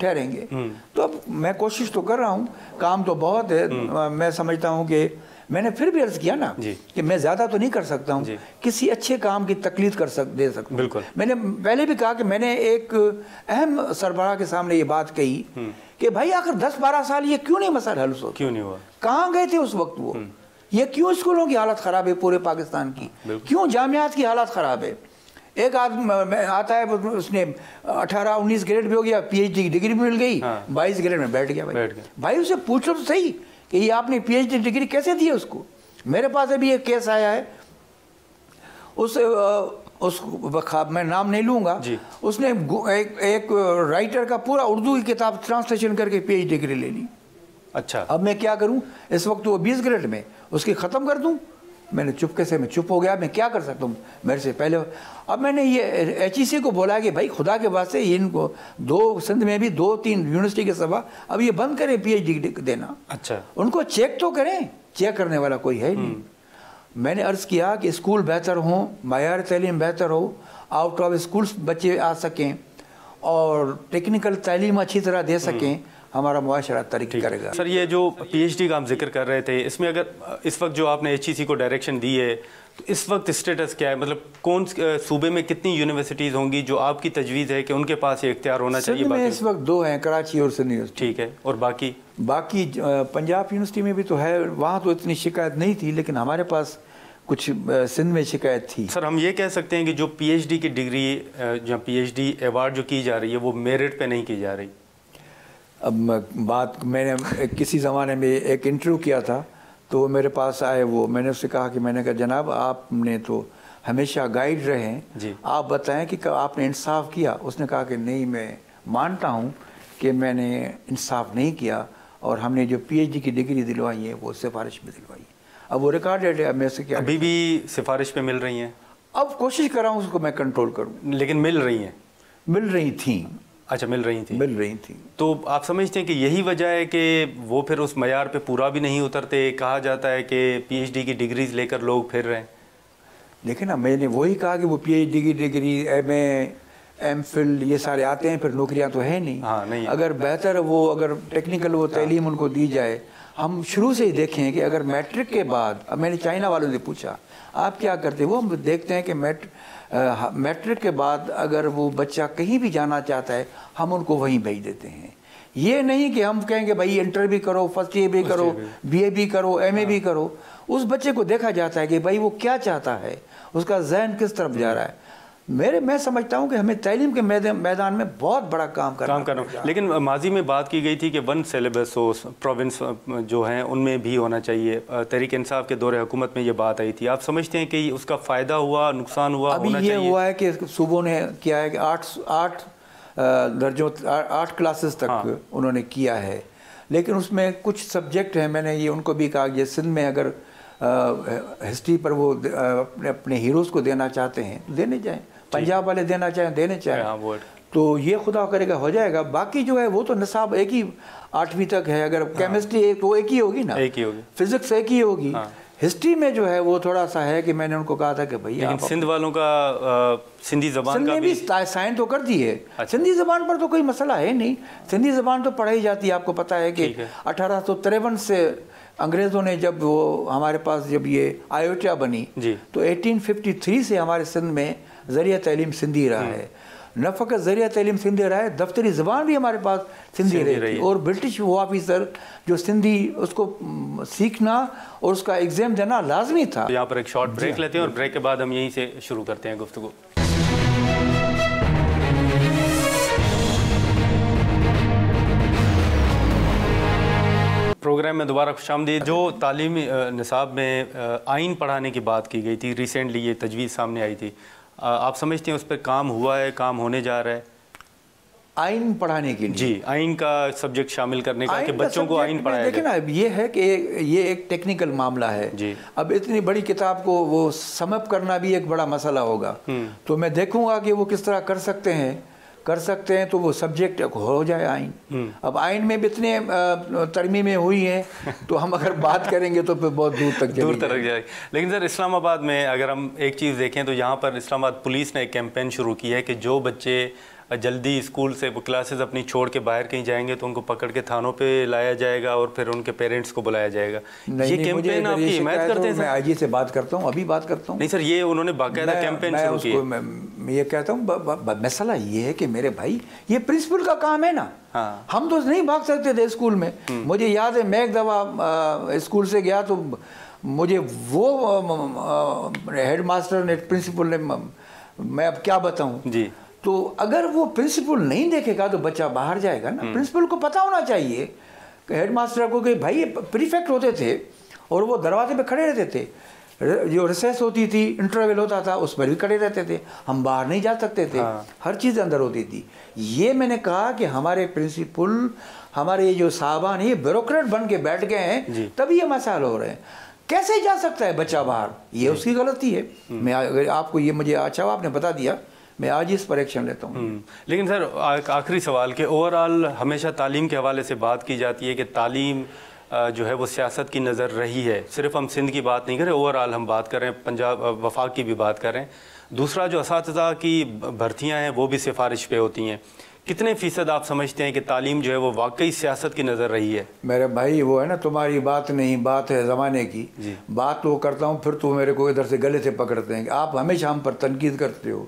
ठहरेंगे? तो अब मैं कोशिश तो कर रहा हूँ, काम तो बहुत है। मैं समझता हूँ कि मैंने फिर भी अर्ज़ किया ना कि मैं ज़्यादा तो नहीं कर सकता हूँ, किसी अच्छे काम की तकलीफ दे सकता हूँ। बिल्कुल। मैंने पहले भी कहा कि मैंने एक अहम सरबराह के सामने ये बात कही कि भाई आखिर 10-12 साल ये क्यों नहीं मसला हल हुआ? क्यों नहीं हुआ? कहाँ गए थे उस वक्त वो? ये क्यों स्कूलों की हालत ख़राब है पूरे पाकिस्तान की? क्यों जामियात की हालत ख़राब है? एक आदमी आता है, उसने 18-19 ग्रेड भी हो गया, PhD की डिग्री भी मिल गई, 22 ग्रेड में बैठ गया। भाई उसे पूछो तो सही कि ये आपने PhD डिग्री कैसे दी है उसको? मेरे पास अभी एक केस आया है, मैं नाम नहीं लूँगा, उसने एक राइटर का पूरा उर्दू की किताब ट्रांसलेशन करके PhD डिग्री ले ली। अच्छा, अब मैं क्या करूँ? इस वक्त वो 20 ग्रेड में, उसकी ख़त्म कर दूँ? मैंने चुपके से चुप हो गया, मैं क्या कर सकता हूँ मेरे से पहले। अब मैंने ये HEC को बोला कि भाई खुदा के वास्ते इनको सिंध में भी 2-3 यूनिवर्सिटी के सभा अब ये बंद करें PhD देना। अच्छा, उनको चेक तो करें, चेक करने वाला कोई है नहीं। मैंने अर्ज़ किया कि स्कूल बेहतर हों, मायार तालीम बेहतर हो, आउट ऑफ स्कूल बच्चे आ सकें और टेक्निकल तालीम अच्छी तरह दे सकें, हमारा मुआशरा तरक्की करेगा। सर, ये जो PhD का हम जिक्र कर रहे थे, इसमें अगर इस वक्त जो आपने HEC को डायरेक्शन दी है, तो इस वक्त स्टेटस क्या है? मतलब कौन सूबे में कितनी यूनिवर्सिटीज़ होंगी जो आपकी तजवीज़ है कि उनके पास ये इख्तियार होना चाहिए? में इस वक्त 2 हैं, कराची और सिंध यूनिवर्सिटी। ठीक है, और बाकी पंजाब यूनिवर्सिटी में भी तो है, वहाँ तो इतनी शिकायत नहीं थी, लेकिन हमारे पास कुछ सिंध में शिकायत थी। सर, हम ये कह सकते हैं कि जो PhD की डिग्री या PhD अवार्ड जो की जा रही है वो मेरिट पे नहीं की जा रही। अब मैंने किसी ज़माने में एक इंटरव्यू किया था, तो वो मेरे पास आए, मैंने उससे कहा कि मैंने कहा जनाब आपने तो हमेशा गाइड रहे हैं, आप बताएं कि आपने इंसाफ किया? उसने कहा कि नहीं, मैं मानता हूँ कि मैंने इंसाफ नहीं किया और हमने जो PhD की डिग्री दिलवाई है वो सिफारिश में दिलवाई है। अब वो रिकॉर्डेड है, मैं से क्या अभी भी सिफारिश पे मिल रही हैं? अब कोशिश कर रहा हूँ उसको मैं कंट्रोल करूँ। लेकिन मिल रही हैं? मिल रही थी। अच्छा, मिल रही थी। तो आप समझते हैं कि यही वजह है कि वो फिर उस मयार पे पूरा भी नहीं उतरते? कहा जाता है कि PhD की डिग्रीज लेकर लोग फिर रहे हैं। लेकिन ना, मैंने वही कहा कि वो PhD की डिग्री, MA, MPhil ये सारे आते हैं, फिर नौकरियां तो है नहीं। हाँ, नहीं। अगर बेहतर अगर टेक्निकल तालीम उनको दी जाए, हम शुरू से ही देखें कि अगर मैट्रिक के बाद, अब मैंने चाइना वालों से पूछा आप क्या करते हो, हम देखते हैं कि मैट्रिक के बाद अगर वो बच्चा कहीं भी जाना चाहता है हम उनको वहीं भेज देते हैं। ये नहीं कि हम कहेंगे भाई इंटर भी करो, फर्स्ट ईयर भी करो, BA भी करो, MA भी करो। उस बच्चे को देखा जाता है कि भाई वो क्या चाहता है, उसका जहन किस तरफ जा रहा है। मैं समझता हूँ कि हमें तालीम के मैदान में बहुत बड़ा काम करना। लेकिन माजी में बात की गई थी कि वन सिलेबस हो प्रोविंस जो हैं उनमें भी होना चाहिए। तहरीक इंसाफ के दौरे हुकूमत में ये बात आई थी। आप समझते हैं कि उसका फ़ायदा हुआ, नुकसान हुआ? अभी ये हुआ है कि सूबों ने किया है कि 8 क्लासेस तक उन्होंने किया है, लेकिन उसमें कुछ सब्जेक्ट हैं, मैंने ये उनको भी कहा कि सिंध में अगर हिस्ट्री पर वो अपने हीरोज़ को देना चाहते हैं तो देने जाएं, पंजाब वाले देना चाहें देने चाहें, तो ये खुदा करेगा हो जाएगा। बाकी जो है वो तो निसाब एक ही 8वीं तक है। अगर केमिस्ट्री तो एक ही होगी ना, एक ही होगी, फिजिक्स एक ही होगी। हिस्ट्री में जो है वो थोड़ा सा है कि मैंने उनको कहा था कि भैया सिंध वालों का सिंधी ज़बान का भी साइन तो कर दी है। अच्छा। सिंधी ज़बान पर तो कोई मसला है नहीं, सिंधी ज़बान तो पढ़ाई जाती है। आपको पता है कि 1853 से अंग्रेज़ों ने जब वो हमारे पास जब ये आयोटा बनी तो 1853 से हमारे सिंध में ज़रिया तालीम सिंधी रहा है। न फ़कत ज़रिया तालीम सिंधी रहा है, दफ्तरी ज़बान भी हमारे पास सिंधी रही और ब्रिटिश वो ऑफिसर जो सिंधी उसको सीखना और उसका एग्ज़ाम देना लाजमी था। यहाँ पर एक शॉर्ट ब्रेक लेते हैं और ब्रेक के बाद हम यहीं से शुरू करते हैं गुफ्तगू। प्रोग्राम में दोबारा खुशामदीद। जो तालीमी निसाब में आइन पढ़ाने की बात की गई थी, रिसेंटली ये तजवीज़ सामने आई थी, आप समझते हैं उस पर काम हुआ है, काम होने जा रहा है? आइन पढ़ाने के लिए जी, आइन का सब्जेक्ट शामिल करने का कि बच्चों को आइन पढ़ाया जाए। देखिए ना, ये है कि ये एक टेक्निकल मामला है जी। अब इतनी बड़ी किताब को वो समअप करना भी एक बड़ा मसला होगा, तो मैं देखूंगा कि वो किस तरह कर सकते हैं तो वो सब्जेक्ट हो जाए आइन। अब आइन में भी इतने तरमीमें हुई हैं तो हम अगर बात करेंगे तो फिर बहुत दूर तक जाएगी। लेकिन सर, इस्लामाबाद में अगर हम एक चीज़ देखें तो यहाँ पर इस्लामाबाद पुलिस ने एक कैंपेन शुरू की है कि जो बच्चे जल्दी स्कूल से वो क्लासेस अपनी छोड़ के बाहर कहीं जाएंगे तो उनको पकड़ के थानों पे लाया जाएगा और फिर उनके पेरेंट्स को बुलाया जाएगा। ये कैंपेन आपकी हिमायत करते हैं? मैं आईजी से बात करता हूँ, अभी बात करता हूँ। नहीं सर, ये उन्होंने बाकायदा कैंपेन शुरू किया। मैं ये कहता हूँ, मसला ये है कि मेरे भाई ये प्रिंसिपल का काम है ना। हाँ। हम तो नहीं भाग सकते थे स्कूल में। मुझे याद है मैं एक दफ़ा स्कूल से गया तो मुझे वो हेड मास्टर ने, प्रिंसिपल ने, मैं अब क्या बताऊँ जी, तो अगर वो प्रिंसिपल नहीं देखेगा तो बच्चा बाहर जाएगा ना। प्रिंसिपल को पता होना चाहिए हेड मास्टर को कि भाई प्रीफेक्ट होते थे और वो दरवाजे पे खड़े रहते थे, जो रिसेस होती थी, इंटरवल होता था, उस पर भी खड़े रहते थे, हम बाहर नहीं जा सकते थे। हाँ। हर चीज़ अंदर होती थी। ये मैंने कहा कि हमारे प्रिंसिपल, हमारे ये जो साहबान ये ब्यूरोक्रेट बन के बैठ गए हैं, तभी ये मसाइल हो रहे हैं। कैसे जा सकता है बच्चा बाहर, ये उसकी गलती है। मैं अगर आपको ये मुझे अच्छा आपने बता दिया, मैं आज इस पर एक्शन लेता हूँ। लेकिन सर, आखिरी सवाल के ओवरऑल हमेशा तालीम के हवाले से बात की जाती है कि तालीम जो है वो सियासत की नज़र रही है। सिर्फ हम सिंध की बात नहीं करें, ओवरऑल हम बात करें, पंजाब वफाक की भी बात करें। दूसरा, जो असातिज़ा की भर्तियाँ हैं वो भी सिफारिश पे होती हैं। कितने फ़ीसद आप समझते हैं कि तालीम जो है वो वाकई सियासत की नज़र रही है? मेरे भाई वो है ना, तुम्हारी बात नहीं, बात है ज़माने की। बात तो करता हूँ, फिर तो मेरे को इधर से गले से पकड़ते हैं कि आप हमेशा हम पर तनकीद करते हो।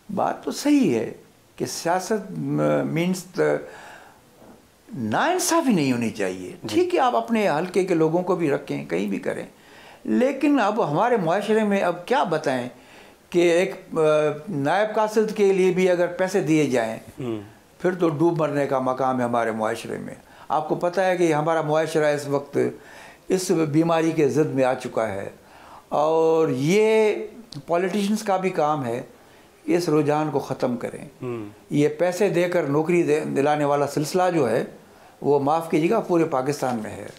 बात तो सही है कि सियासत मीन्स नाइंसाफ़ी नहीं होनी चाहिए। ठीक है, आप अपने हल्के के लोगों को भी रखें, कहीं भी करें, लेकिन अब हमारे मुआशरे में अब क्या बताएं कि एक नायब कासिद के लिए भी अगर पैसे दिए जाएं फिर तो डूब मरने का मकाम है हमारे मुआशरे में। आपको पता है कि हमारा मुआशरा इस वक्त इस बीमारी के ज़िद में आ चुका है और ये पॉलिटिशियंस का भी काम है इस रुझान को ख़त्म करें। ये पैसे देकर नौकरी दिलाने वाला सिलसिला जो है वो माफ़ कीजिएगा पूरे पाकिस्तान में है।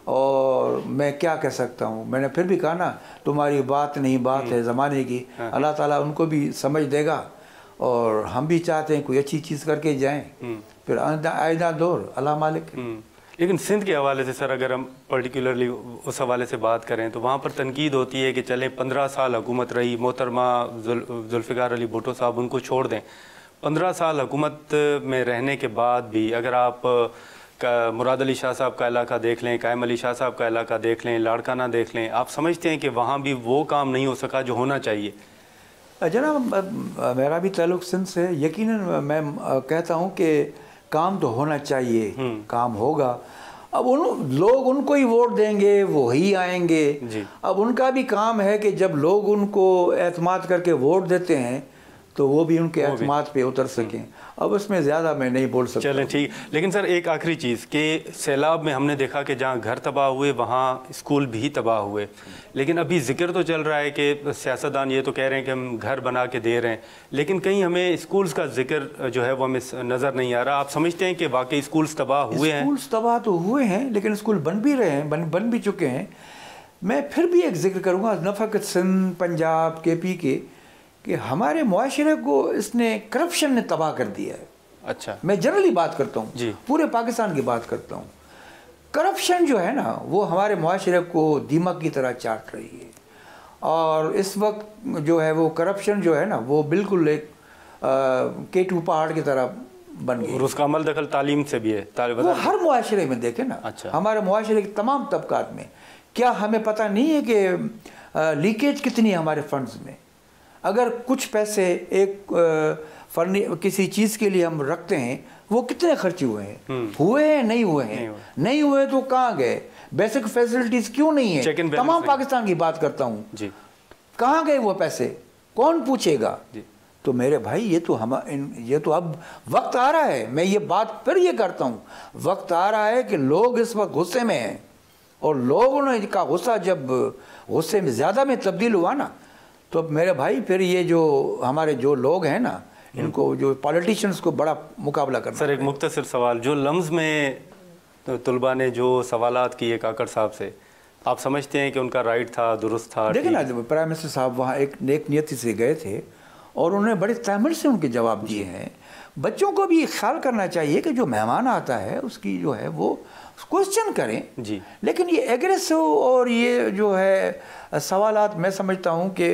और मैं क्या कह सकता हूँ, मैंने फिर भी कहा ना, तुम्हारी बात नहीं, बात है ज़माने की। अल्लाह ताला उनको भी समझ देगा और हम भी चाहते हैं कोई अच्छी चीज़ करके जाएं, फिर आइंदा दौर अल्लाह मालिक। लेकिन सिंध के हवाले से सर, अगर हम पर्टिकुलरली उस हवाले से बात करें तो वहाँ पर तनकीद होती है कि चलें 15 साल हुकूमत रही, मोहतरमा जुल्फ़िकार अली भुट्टो साहब, उनको छोड़ दें। 15 साल हुकूमत में रहने के बाद भी अगर आप मुराद अली शाह साहब का इलाका देख लें, कायम अली शाह साहब का इलाका देख लें, लाड़काना देख लें, आप समझते हैं कि वहाँ भी वो काम नहीं हो सका जो होना चाहिए? जनाब, मेरा भी ताल्लुक़ सिंध से, यकीनन मैं कहता हूँ कि काम तो होना चाहिए, काम होगा। अब लोग उनको ही वोट देंगे, वो ही आएंगे। अब उनका भी काम है कि जब लोग उनको एतमाद करके वोट देते हैं तो वो भी उनके एतमाद पे उतर सकें। अब उसमें ज़्यादा मैं नहीं बोल सकता। चलें ठीक। लेकिन सर एक आखिरी चीज़ कि सैलाब में हमने देखा कि जहाँ घर तबाह हुए वहाँ स्कूल भी तबाह हुए, लेकिन अभी जिक्र तो चल रहा है कि सियासतदान ये तो कह रहे हैं कि हम घर बना के दे रहे हैं, लेकिन कहीं हमें स्कूल्स का जिक्र जो है वो हमें नज़र नहीं आ रहा। आप समझते हैं कि वाकई स्कूल्स तबाह हुए हैं? स्कूल्स तबाह तो हुए हैं, लेकिन स्कूल बन भी रहे हैं, बन भी चुके हैं। मैं फिर भी एक जिक्र करूँगा न फ़कत सिंध, पंजाब, KP के, कि हमारे मुआशरे को इसने करप्शन ने तबाह कर दिया है। अच्छा, मैं जनरली बात करता हूँ, पूरे पाकिस्तान की बात करता हूँ। करप्शन जो है ना वो हमारे मुआशरे को दीमक की तरह चाट रही है, और इस वक्त जो है वो करप्शन जो है ना वो बिल्कुल एक K2 पहाड़ की तरह बन गई। और उसका अमल दखल तालीम से भी है, वो हर मुआशरे में देखें ना। अच्छा। हमारे मुआशरे के तमाम तबकात में क्या हमें पता नहीं है कि लीकेज कितनी है हमारे फंड्स में? अगर कुछ पैसे एक किसी चीज़ के लिए हम रखते हैं, वो कितने खर्च हुए हैं? हुए हैं, नहीं हुए हैं? नहीं हुए तो कहाँ गए? बेसिक फैसिलिटीज़ क्यों नहीं है? तमाम पाकिस्तान की बात करता हूँ जी, कहाँ गए वो पैसे? कौन पूछेगा? तो मेरे भाई ये तो अब वक्त आ रहा है, मैं ये बात फिर ये करता हूँ, वक्त आ रहा है कि लोग इस वक्त गुस्से में हैं, और लोगों ने का गुस्सा जब गुस्से में ज़्यादा में तब्दील हुआ ना, तो मेरे भाई फिर ये जो हमारे जो लोग हैं ना, इनको जो पॉलिटिशियंस को बड़ा मुकाबला करना। सर एक मुख्तसर सवाल, जो लम्ज़ में तलबा ने जो सवालात किए काकड़ साहब से, आप समझते हैं कि उनका राइट था, दुरुस्त था? देखिए ना, प्राइम मिनिस्टर साहब वहाँ एक नेक नियति से गए थे और उन्होंने बड़े तहम्मुल से उनके जवाब दिए हैं। बच्चों को भी ख्याल करना चाहिए कि जो मेहमान आता है उसकी जो है वो क्वेश्चन करें जी, लेकिन ये एग्रेसिव और ये जो है सवालात, मैं समझता हूँ कि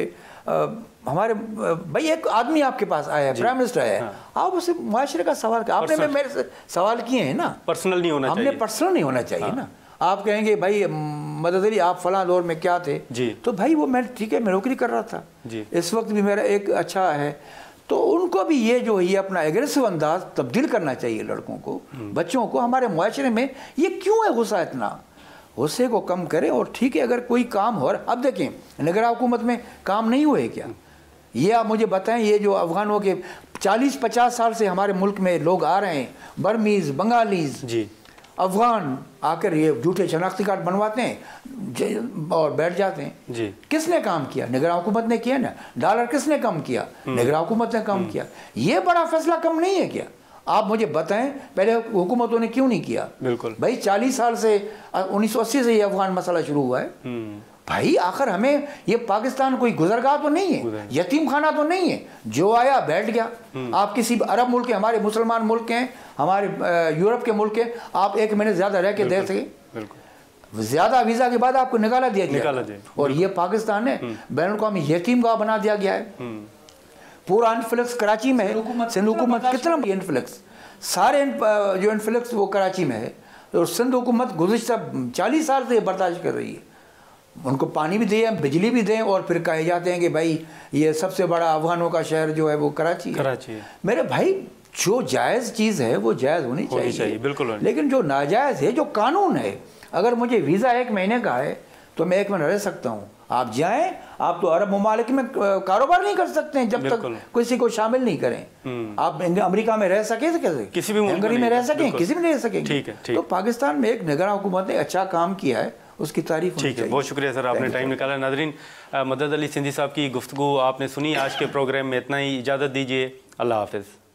हमारे भाई एक आदमी आपके पास आया है, प्राइम मिनिस्टर आया है, आप उसे मुआशरे का सवाल किया, आपने मेरे से सवाल किए हैं ना, पर्सनल नहीं होना चाहिए, हमने पर्सनल नहीं होना चाहिए ना। आप कहेंगे भाई मदद अली आप फलां दौर में क्या थे जी, तो भाई वो मैं ठीक है, मैं नौकरी कर रहा था जी, इस वक्त भी मेरा एक अच्छा है, तो उनको भी ये जो ये अपना एग्रेसिव अंदाज तब्दील करना चाहिए लड़कों को, बच्चों को। हमारे मुआशरे में ये क्यों है गुस्सा इतना? गुस्से को कम करें, और ठीक है अगर कोई काम हो रहा, अब देखें निगरान हुकूमत में काम नहीं हुए क्या? ये आप मुझे बताएं, ये जो अफगानों के 40-50 साल से हमारे मुल्क में लोग आ रहे हैं, बर्मीज़, बंगालीज़ जी, अफगान आकर ये झूठे शनाख्ती कार्ड बनवाते हैं और बैठ जाते हैं जी। किसने काम किया? निगरान हुकूमत ने किया ना। डॉलर किसने कम किया? निगरान हुकूमत ने कम किया। ये बड़ा फैसला कम नहीं है क्या? आप मुझे बताएं पहले हुकूमतों ने क्यों नहीं किया? बिल्कुल भाई, 40 साल से 1980 से ये अफगान मसला शुरू हुआ है भाई। आखिर हमें ये पाकिस्तान कोई गुजरगाह तो नहीं है, यतीम खाना तो नहीं है, जो आया बैठ गया। आप किसी अरब मुल्क के, हमारे मुसलमान मुल्क के हैं, हमारे यूरोप के मुल्क के, आप 1 महीने ज़्यादा रह के दे सके, ज़्यादा वीज़ा के बाद आपको निकाला दिया गया। और ये पाकिस्तान है बैनुल-अक़वामी यतीम गाह बना दिया गया है। पूरा इन्फ्लक्स कराची में है। सिंध हुकूमत कितना इन्फ्लक्स, सारे जो इन्फ्लक्स वो कराची में है, और सिंध हुकूमत गुज़िश्ता 40 साल से बर्दाश्त कर रही है। उनको पानी भी दें, बिजली भी दें, और फिर कहे जाते हैं कि भाई ये सबसे बड़ा अफगानों का शहर जो है वो कराची है। मेरे भाई जो जायज़ चीज़ है वो जायज़ होनी चाहिए बिल्कुल, लेकिन जो नाजायज़ है, जो कानून है, अगर मुझे वीज़ा 1 महीने का है तो मैं 1 महीना रह सकता हूँ। आप जाएं, आप तो अरब ममालिक में कारोबार नहीं कर सकते हैं जब तक किसी को शामिल नहीं करें। आप अमेरिका में रह सके तो कैसे, किसी भी हंगरी में रह सकें, किसी में नहीं रह सकेंगे। तो पाकिस्तान में एक निगरान हुकूमत ने अच्छा काम किया है, उसकी तारीफ होनी चाहिए। ठीक है, बहुत शुक्रिया सर, आपने टाइम निकाला। नाज़रीन, मदद अली सिंधी साहब की गुफ्तगू आपने सुनी। आज के प्रोग्राम में इतना ही, इजाज़त दीजिए, अल्लाह हाफ़िज़।